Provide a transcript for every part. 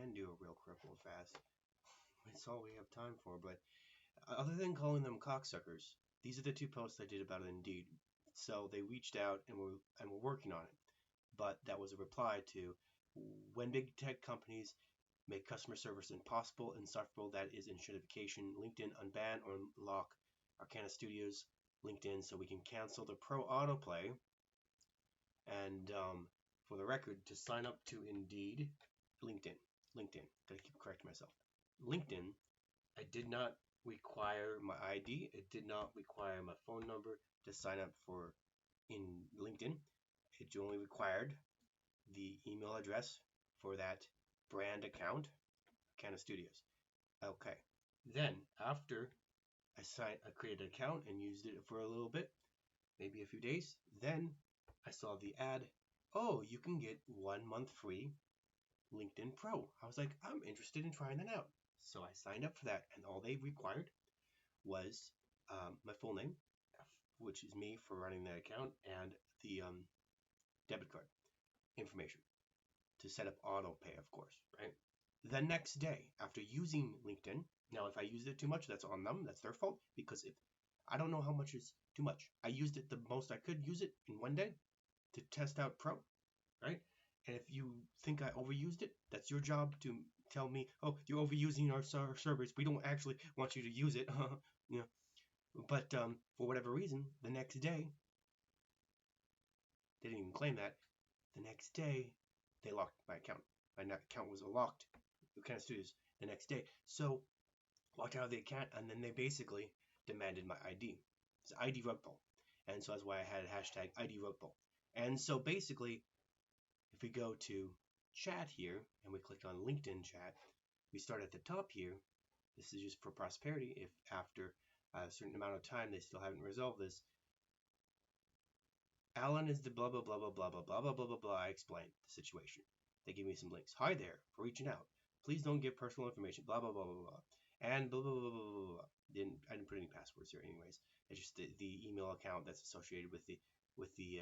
can do a real cripple fast. That's all we have time for. But other than calling them cocksuckers, these are the two posts I did about Indeed. So they reached out and we're working on it. But that was a reply to when big tech companies make customer service impossible, insufferable, that is ENshIBification. LinkedIn unban or lock Arcana Studios LinkedIn so we can cancel the pro autoplay. And for the record, to sign up to Indeed, LinkedIn, gotta keep correcting myself. LinkedIn, I did not require my ID. It did not require my phone number to sign up for in LinkedIn. It only required the email address for that brand account, Arcana Studios. Okay. Then after I created an account and used it for a little bit, maybe a few days, then I saw the ad, oh, you can get 1 month free LinkedIn Pro. I was like, I'm interested in trying that out. So I signed up for that, and all they required was my full name, which is me for running the account, and the debit card information to set up auto pay, of course, right? The next day, after using LinkedIn, now if I used it too much, that's on them, that's their fault, because if I don't know how much is too much. I used it the most I could use it in 1 day to test out Pro, right? And if you think I overused it, that's your job to tell me, oh, you're overusing our servers. We don't actually want you to use it. Yeah. But for whatever reason, the next day, they didn't even claim that. The next day, they locked my account. My account was locked. Arcana Studios the next day. So, locked out of the account, and then they basically demanded my ID. It's ID rug pull. And so that's why I had a hashtag ID rug pull. And so basically, if we go to chat here and we click on LinkedIn chat, we start at the top here. This is just for prosperity. If after a certain amount of time they still haven't resolved this, Alan is the blah blah blah blah blah blah blah blah blah blah blah. I explained the situation. They give me some links. Hi there, for reaching out. Please don't give personal information. Blah blah blah blah blah. And blah blah blah blah blah blah. I didn't put any passwords here, anyways. It's just the email account that's associated with the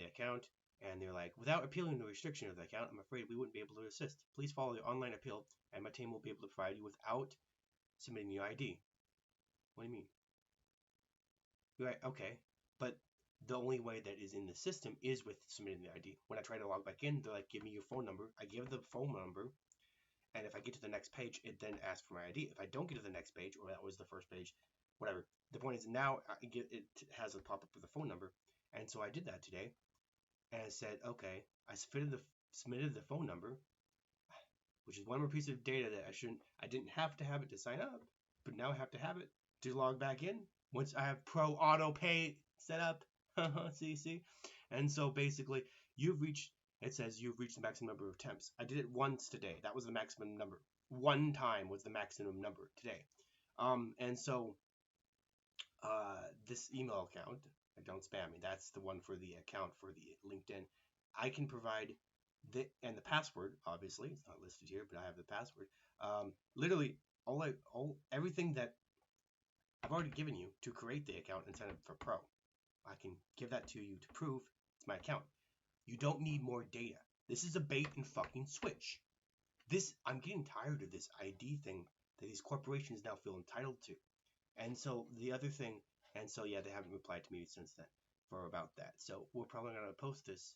account. And they're like, without appealing the restriction of the account, I'm afraid we wouldn't be able to assist. Please follow the online appeal, and my team will be able to provide you without submitting your ID. What do you mean? Right, okay. But the only way that is in the system is with submitting the ID. When I try to log back in, they're like, give me your phone number. I give the phone number, and if I get to the next page, it then asks for my ID. If I don't get to the next page, or that was the first page, whatever. The point is now it has a pop-up with the phone number, and so I did that today. And I said, okay, I submitted the phone number, which is one more piece of data that I didn't have to have it to sign up, but now I have to have it to log back in once I have Pro Auto Pay set up. see? And so basically, it says you've reached the maximum number of attempts. I did it once today. That was the maximum number. 1 time was the maximum number today. And so this email account, don't spam me, that's the one for the account for the LinkedIn. I can provide and the password, obviously it's not listed here, but I have the password. Literally everything that I've already given you to create the account and sign up for Pro. I can give that to you to prove it's my account. You don't need more data. This is a bait and fucking switch. I'm getting tired of this ID thing that these corporations now feel entitled to. And so the other thing, and so yeah, they haven't replied to me since then for about that. So we're probably going to post this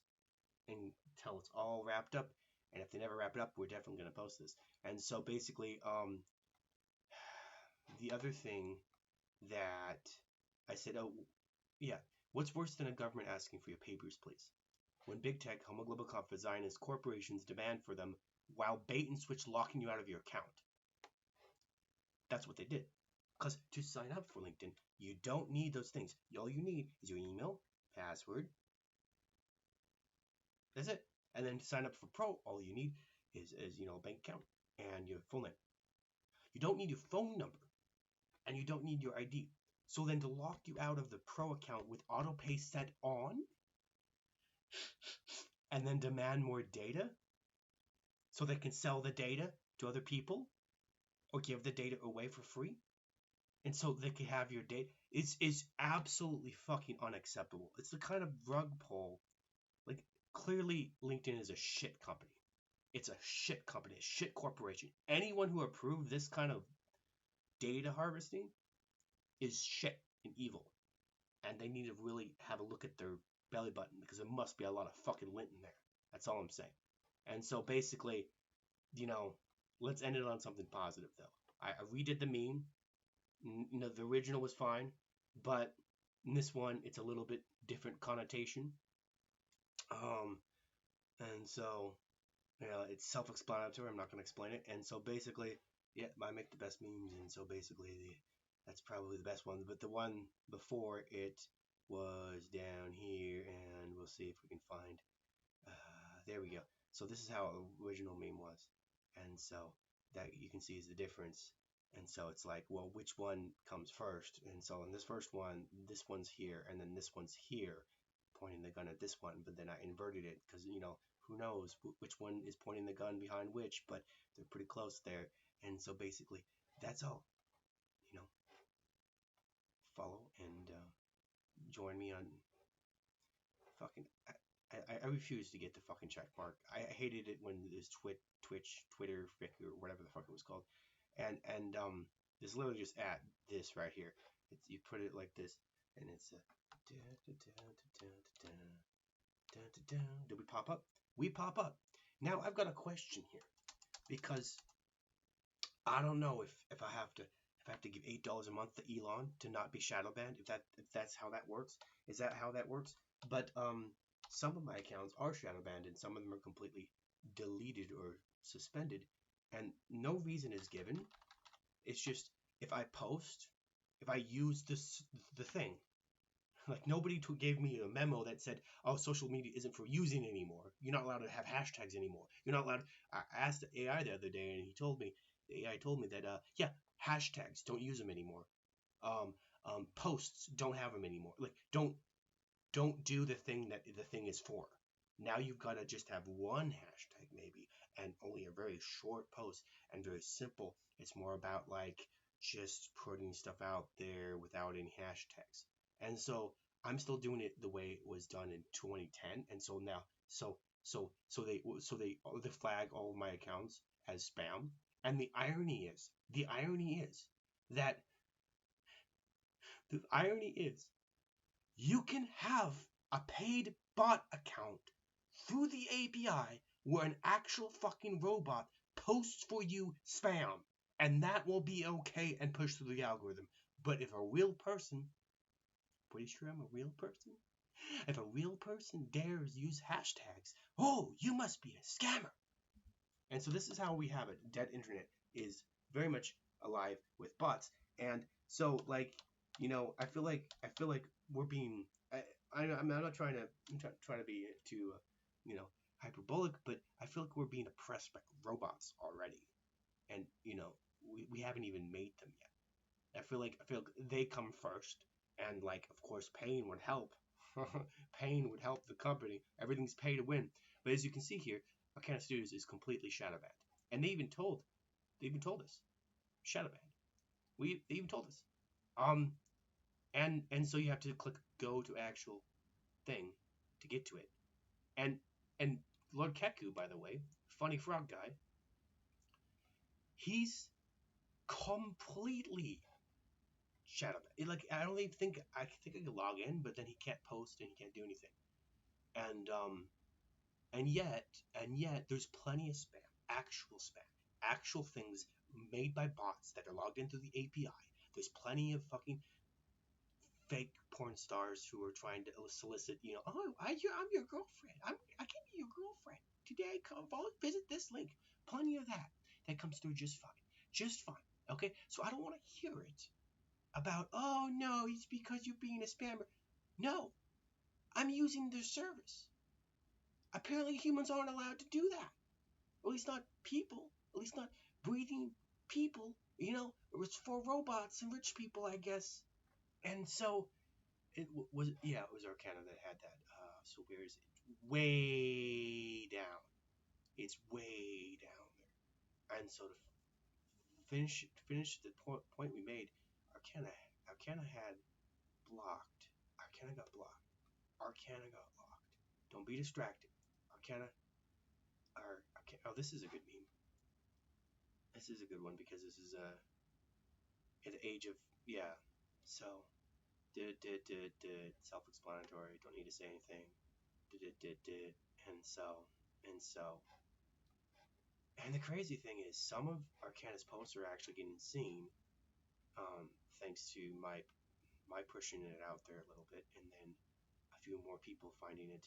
until it's all wrapped up. And if they never wrap it up, we're definitely going to post this. And so basically, the other thing that I said, oh, yeah, what's worse than a government asking for your papers, please? When big tech, Homo Global Compact, Zionist corporations demand for them while bait and switch locking you out of your account. That's what they did. Because to sign up for LinkedIn, you don't need those things. All you need is your email, password. That's it. And then to sign up for Pro, all you need is a bank account and your full name. You don't need your phone number, and you don't need your ID. So then to lock you out of the Pro account with auto pay set on, and then demand more data, so they can sell the data to other people, or give the data away for free, and so they can have your data. It's absolutely fucking unacceptable. It's the kind of rug pull. Like, clearly LinkedIn is a shit company. It's a shit company, a shit corporation. Anyone who approved this kind of data harvesting is shit and evil. And they need to really have a look at their belly button because there must be a lot of fucking lint in there. That's all I'm saying. And so basically, let's end it on something positive though. I redid the meme. The original was fine, but in this one, it's a little bit different connotation. And so, it's self-explanatory. I'm not going to explain it. And so basically, yeah, I make the best memes, and so basically, that's probably the best one. But the one before it was down here, and we'll see if we can find. There we go. So this is how original meme was, and so that you can see is the difference. And so it's like, well, which one comes first? And so in this first one, this one's here, and then this one's here, pointing the gun at this one. But then I inverted it because, who knows which one is pointing the gun behind which, but they're pretty close there. And so basically, that's all. Follow and join me on fucking. I refuse to get the fucking check mark. I hated it when this Twitch, Twitter, or whatever the fuck it was called. And there's literally just at this right here. You put it like this, and it's did we pop up? We pop up. Now I've got a question here, because I don't know if I have to give $8 a month to Elon to not be shadow banned. If that's how that works. Is that how that works? But some of my accounts are shadow banned, and some of them are completely deleted or suspended, and no reason is given. It's just if I post, if I use the thing, like nobody gave me a memo that said, oh, social media isn't for using anymore. You're not allowed to have hashtags anymore. You're not allowed. I asked the AI the other day, and the AI told me that yeah, hashtags, don't use them anymore. Posts, don't have them anymore. Like don't do the thing that the thing is for. Now you've got to just have one hashtag maybe, and only a very short post and very simple. It's more about like just putting stuff out there without any hashtags. And so I'm still doing it the way it was done in 2010. And so now, so they flag all of my accounts as spam. And the irony is that you can have a paid bot account through the API where an actual fucking robot posts for you spam, and that will be okay and push through the algorithm. But if a real person, pretty sure I'm a real person, if a real person dares use hashtags, oh, you must be a scammer. And so this is how we have it. Dead internet is very much alive with bots. And so, like, I feel like we're being. I'm not trying to be too, hyperbolic, but I feel like we're being oppressed by robots already, and we haven't even made them yet. I feel like they come first, and like, of course, pain would help. Pain would help the company. Everything's pay to win. But as you can see here, Arcana Studios is completely shadow banned, and they even told us shadow banned. They even told us. And so you have to click go to actual thing to get to it. And Lord Keku, by the way, funny frog guy, he's completely shadow banned. Like I don't even think I can log in, but then he can't post and he can't do anything. And yet there's plenty of spam, actual things made by bots that are logged into the API. There's plenty of fucking fake porn stars who are trying to solicit, oh, I'm your girlfriend. I can be your girlfriend. Today, visit this link. Plenty of that comes through just fine. Okay, so I don't want to hear it about, oh no, it's because you're being a spammer. No, I'm using their service. Apparently humans aren't allowed to do that. At least not people. At least not breathing people. It's for robots and rich people, I guess. And so it was Arcana that had that. So where is it? Way down. It's way down there. And so to finish the point we made, Arcana had blocked. Arcana got blocked. Arcana got locked. Don't be distracted. Arcana Okay. Oh, this is a good meme. This is a good one because this is in the age of yeah. So self-explanatory. Don't need to say anything. And so and so. And the crazy thing is, some of Arcana's posts are actually getting seen, thanks to my pushing it out there a little bit, and then a few more people finding it.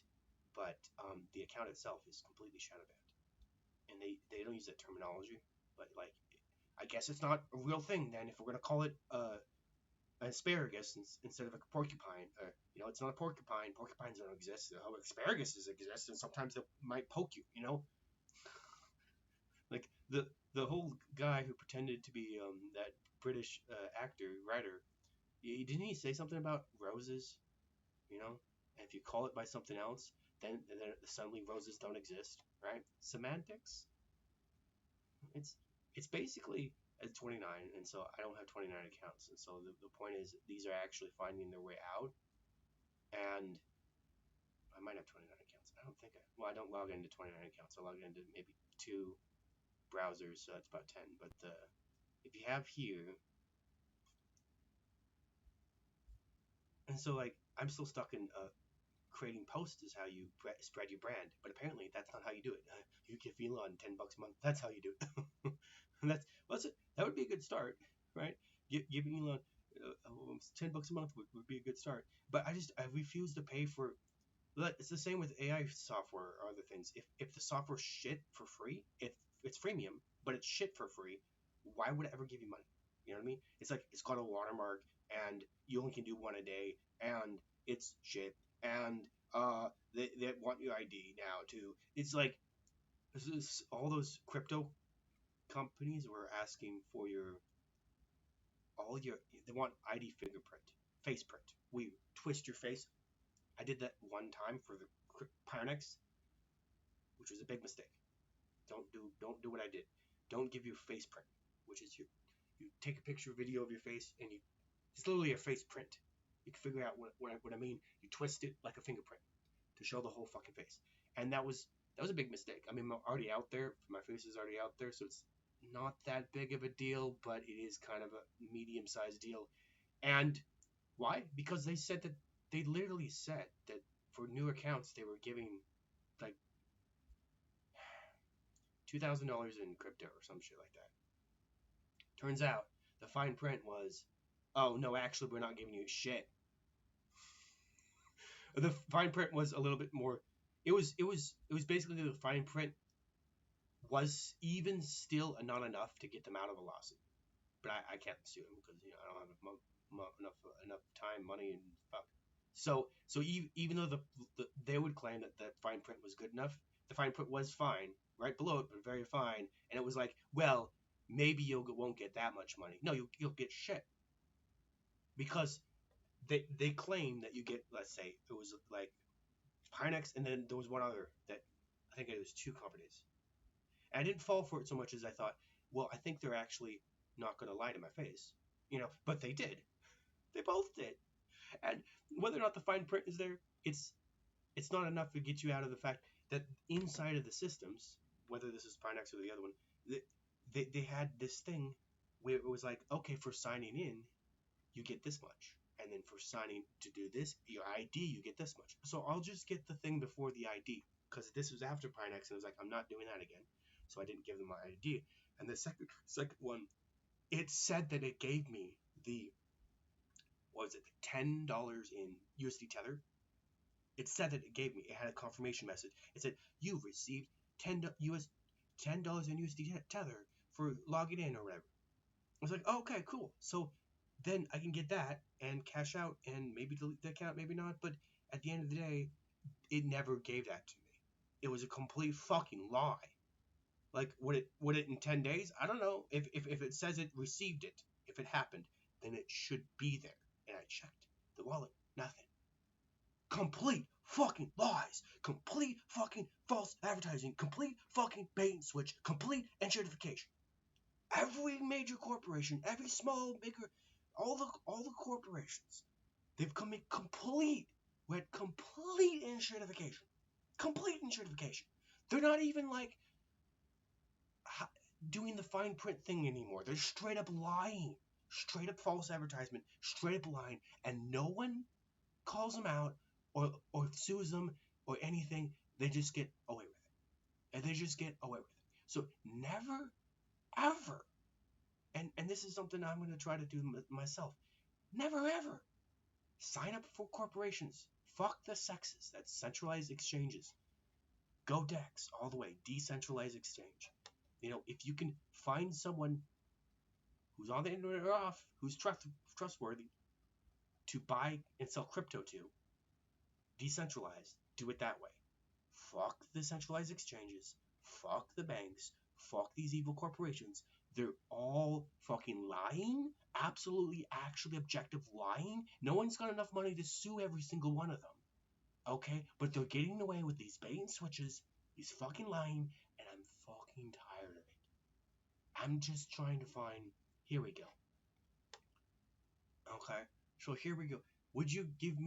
But the account itself is completely shadow banned, and they don't use that terminology. But like, I guess it's not a real thing then if we're gonna call it an asparagus instead of a porcupine. It's not a porcupine. Porcupines don't exist. Asparaguses exist, and sometimes they might poke you. Like the whole guy who pretended to be that British actor writer. Didn't he say something about roses? And if you call it by something else, then suddenly roses don't exist, right? Semantics. It's basically at 29, and so I don't have 29 accounts, and so the point is these are actually finding their way out, and I might have 29 accounts. I don't think I don't log into 29 accounts. I log into maybe 2 browsers, so that's about 10. But if you have here, and so like I'm still stuck in creating posts is how you spread your brand, but apparently that's not how you do it. You give Elon $10 a month. That's how you do it. And that would be a good start, right? Giving Elon $10 a month would be a good start. But I refuse to pay for. It's the same with AI software or other things. If the software's shit for free, if it's freemium, but it's shit for free, why would it ever give you money? You know what I mean? It's like it's got a watermark, and you only can do one a day, and it's shit, and they want your ID now too. It's like all those crypto companies were asking for they want ID fingerprint, face print. We twist your face. I did that one time for the Pionex, which was a big mistake. Don't do what I did. Don't give you face print, which is you take a picture, video of your face, and it's literally a face print. You can figure out what I mean. You twist it like a fingerprint to show the whole fucking face, and that was a big mistake. I mean, I'm already out there. My face is already out there, so it's not that big of a deal, but it is kind of a medium-sized deal. And why? Because they literally said that for new accounts they were giving like $2,000 in crypto or some shit like that. Turns out the fine print was, oh no, actually we're not giving you shit. The fine print was a little bit more. It was basically the fine print was even still not enough to get them out of a lawsuit. But I can't sue them because I don't have enough time, money, and fuck. So even though they would claim that the fine print was good enough, the fine print was fine, right below it, but very fine. And it was like, well, maybe you won't get that much money. No, you'll get shit, because they claim that you get, let's say it was like Pionex, and then there was one other that I think it was 2 companies. And I didn't fall for it so much as I thought, well, I think they're actually not going to lie to my face, but they did. They both did. And whether or not the fine print is there, it's not enough to get you out of the fact that inside of the systems, whether this is Pionex or the other one, they had this thing where it was like, okay, for signing in, you get this much. And then for signing to do this, your ID, you get this much. So I'll just get the thing before the ID, because this was after Pionex, and I was like, I'm not doing that again. So I didn't give them my ID. And the second one, it said that it gave me the $10 in USD Tether. It said that it gave me. It had a confirmation message. It said you've received $10 in USD Tether for logging in or whatever. I was like, oh, okay, cool. So then I can get that and cash out and maybe delete the account, maybe not. But at the end of the day, it never gave that to me. It was a complete fucking lie. Like, would it in 10 days? I don't know. If it says it received it, if it happened, then it should be there. And I checked the wallet, nothing. Complete fucking lies. Complete fucking false advertising. Complete fucking bait and switch. Complete enshrification. Every major corporation, every small, bigger, all the corporations, they've come in complete enshrification. Complete enshrification. They're not even like doing the fine print thing anymore. They're straight up lying. Straight up false advertisement. Straight up lying. And no one calls them out or sues them or anything. They just get away with it. And they just get away with it. So never, ever, and this is something I'm going to try to do myself, never, ever sign up for corporations. Fuck the sexes. That's centralized exchanges. Go DEX all the way. Decentralized exchange. You know, if you can find someone who's on the internet or off, who's trustworthy to buy and sell crypto to, decentralized, do it that way. Fuck the centralized exchanges. Fuck the banks. Fuck these evil corporations. They're all fucking lying. Absolutely, actually, objective lying. No one's got enough money to sue every single one of them. Okay? But they're getting away with these bait and switches, these fucking lying, and I'm fucking tired of it. I'm just trying to find... Here we go. Okay? So here we go. Would you give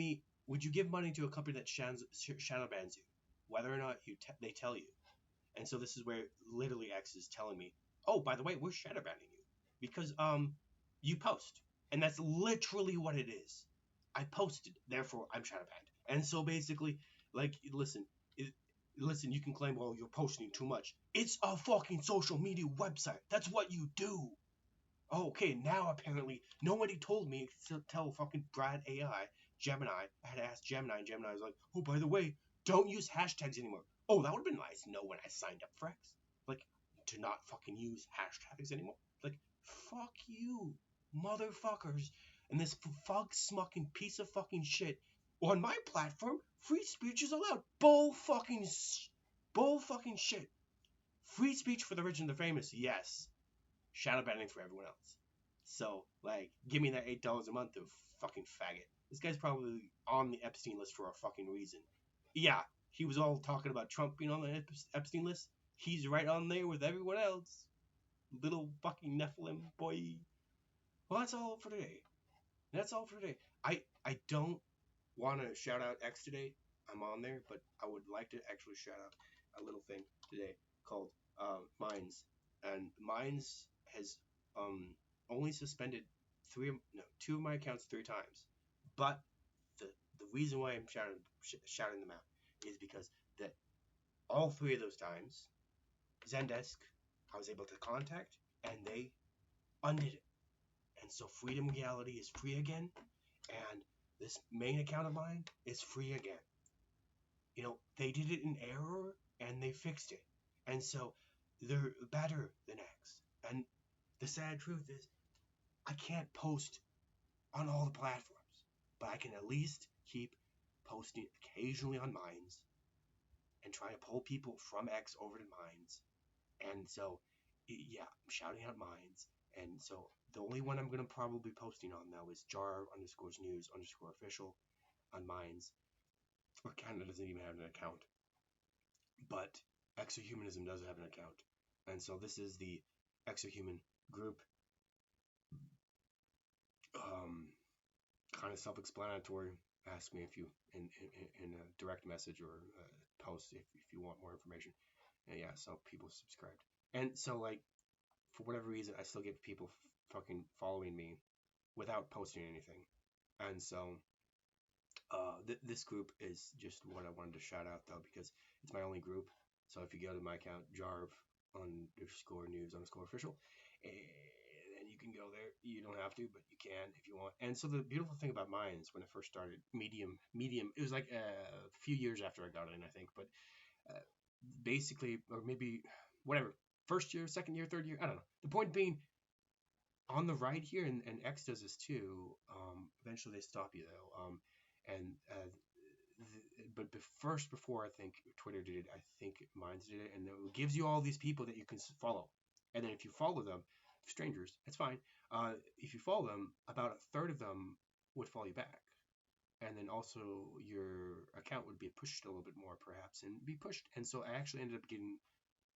money to a company that shadow bans you? Whether or not they tell you. And so this is where literally X is telling me, oh, by the way, we're shadow banning you. Because you post. And that's literally what it is. I posted, therefore I'm shadow banned. And so basically, like, listen, you can claim, well, you're posting too much. It's a fucking social media website. That's what you do. Oh, okay, now apparently nobody told me to tell fucking Brad AI, Gemini. I had to ask Gemini, and Gemini was like, oh, by the way, don't use hashtags anymore. Oh, that would have been nice to know when I signed up for X. Like, to not fucking use hashtags anymore. Like, fuck you, motherfuckers. And this fug-smucking piece of fucking shit. On my platform, free speech is allowed. Bull fucking shit. Free speech for the rich and the famous, yes. Shadow banning for everyone else. So, like, give me that $8 a month of fucking faggot. This guy's probably on the Epstein list for a fucking reason. Yeah, he was all talking about Trump being on the Epstein list. He's right on there with everyone else. Little fucking Nephilim boy. Well, that's all for today. I don't want to shout out X today. I'm on there, but I would like to actually shout out a little thing today called Minds. And Minds has only suspended two of my accounts 3 times. But the reason why I'm shouting them out is because that all 3 of those times, Zendesk, I was able to contact, and they undid it. And so Freedom Reality is free again, and this main account of mine is free again. You know, they did it in error, and they fixed it. And so they're better than X. And the sad truth is, I can't post on all the platforms, but I can at least keep posting occasionally on Minds and try to pull people from X over to Minds. And so, yeah, I'm shouting out Minds. And so the only one I'm going to probably be posting on now is jar_news_official on Minds. Or Canada doesn't even have an account. But Exohumanism does have an account. And so this is the Exohuman group. Kind of self-explanatory. Ask me if you in a direct message or post if you want more information. And yeah, so people subscribed. And so, like, for whatever reason, I still get people fucking following me without posting anything. And so this group is just what I wanted to shout out, though, because it's my only group. So if you go to my account, jarv_news_official, and you can go there. You don't have to, but you can if you want. And so the beautiful thing about Minds, when it first started, Medium, it was like a few years after I got in, I think, but basically, or maybe whatever, first year, second year, third year, I don't know. The point being, on the right here, and X does this too, eventually they stop you though, but first, before I think Twitter did it, I think Minds did it, and it gives you all these people that you can follow. And then if you follow them, strangers, it's fine. If you follow them, about a third of them would follow you back. And then also your account would be pushed a little bit more, perhaps, and be pushed. And so I actually ended up getting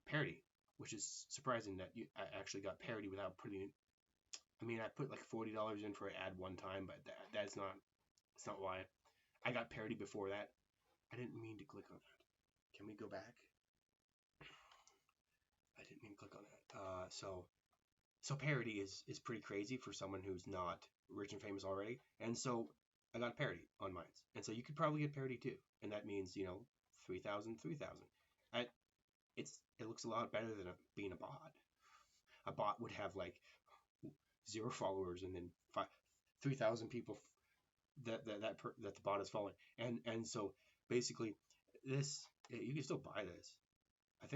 parity, which is surprising that I actually got parity without putting in. I mean, I put like $40 in for an ad one time, but that's not why. I got parity before that. I didn't mean to click on that. Can we go back? I didn't mean to click on that. So parody is pretty crazy for someone who's not rich and famous already. And so I got parody on mine. And so you could probably get parody too. And that means, 3,000, 3,000. It looks a lot better than being a bot. A bot would have like 0 followers and then 3,000 people that the bot is following. And so basically this, you can still buy this. I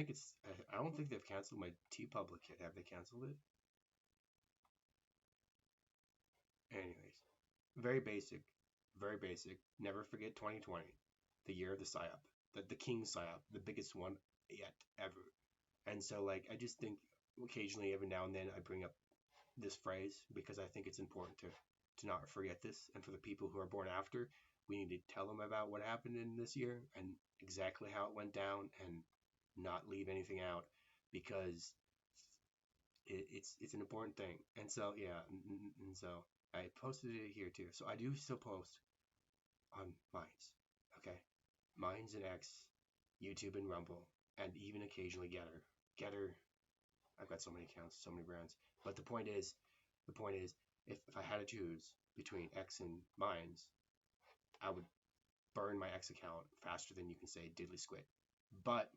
don't think they've canceled my TeePublic yet. Have they canceled it? Anyways, very basic, very basic. Never forget 2020, the year of the PSYOP, the king PSYOP, the biggest one yet ever. And so, like, I just think occasionally, every now and then, I bring up this phrase because I think it's important to not forget this. And for the people who are born after, we need to tell them about what happened in this year and exactly how it went down and not leave anything out because it's an important thing. And so, yeah, and so I posted it here too. So I do still post on Minds, okay? Minds and X, YouTube and Rumble, and even occasionally Getter. Getter, I've got so many accounts, so many brands. But the point is, if I had to choose between X and Minds, I would burn my X account faster than you can say diddly squid. But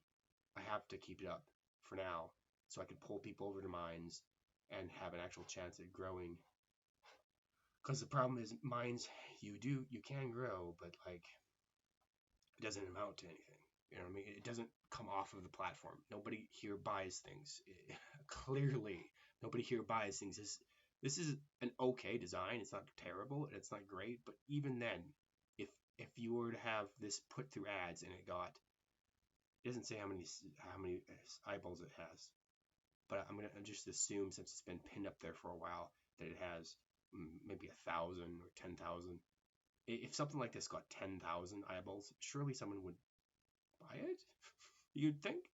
I have to keep it up for now so I can pull people over to Minds and have an actual chance at growing. Because the problem is, Minds, you can grow, but like, it doesn't amount to anything. You know what I mean? It doesn't come off of the platform. Nobody here buys things. Clearly, nobody here buys things. This is an okay design. It's not terrible and it's not great. But even then, if you were to have this put through ads and it doesn't say how many eyeballs it has. But I'm gonna just assume, since it's been pinned up there for a while, that it has maybe 1,000 or 10,000. If something like this got 10,000 eyeballs, surely someone would buy it. You'd think.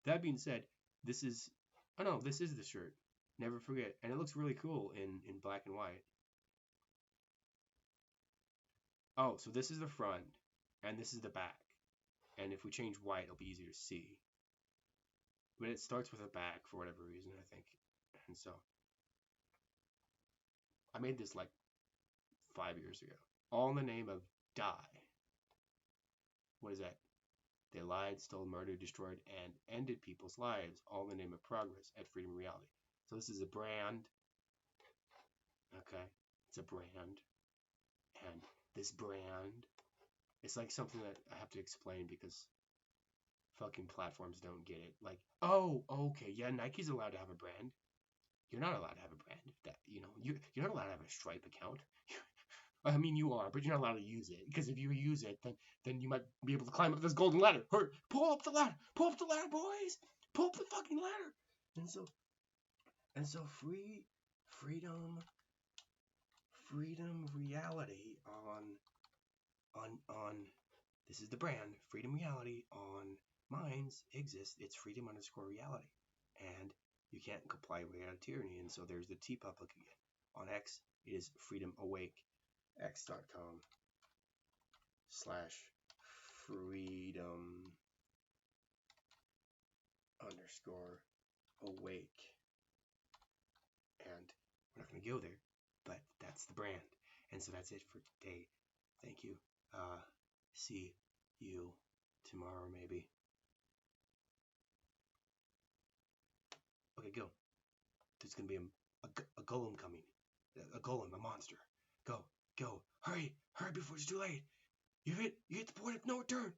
That being said, this is the shirt. Never forget, and it looks really cool in black and white. Oh, so this is the front, and this is the back. And if we change white, it'll be easier to see. But it starts with a back for whatever reason, I think. And so I made this like 5 years ago. All in the name of die. What is that? They lied, stole, murdered, destroyed, and ended people's lives, all in the name of progress at Freedom and Reality. So this is a brand. Okay? It's a brand. And this brand, it's like something that I have to explain because fucking platforms don't get it. Like, oh, okay, yeah, Nike's allowed to have a brand. You're not allowed to have a brand. You're not allowed to have a Stripe account. I mean, you are, but you're not allowed to use it. Because if you use it, then you might be able to climb up this golden ladder. Hurry, pull up the ladder. Pull up the ladder, boys. Pull up the fucking ladder. And so freedom reality on this is the brand, Freedom Reality. On Minds exists, it's freedom_reality. And you can't comply without tyranny. And so there's the TeePublic again. On X, it is Freedom Awake. x.com/freedom_awake. And we're not going to go there, but that's the brand. And so that's it for today. Thank you. See you tomorrow, maybe. Okay, go. There's going to be a golem coming. A golem, a monster. Go. Hurry before it's too late. You hit the point of no return.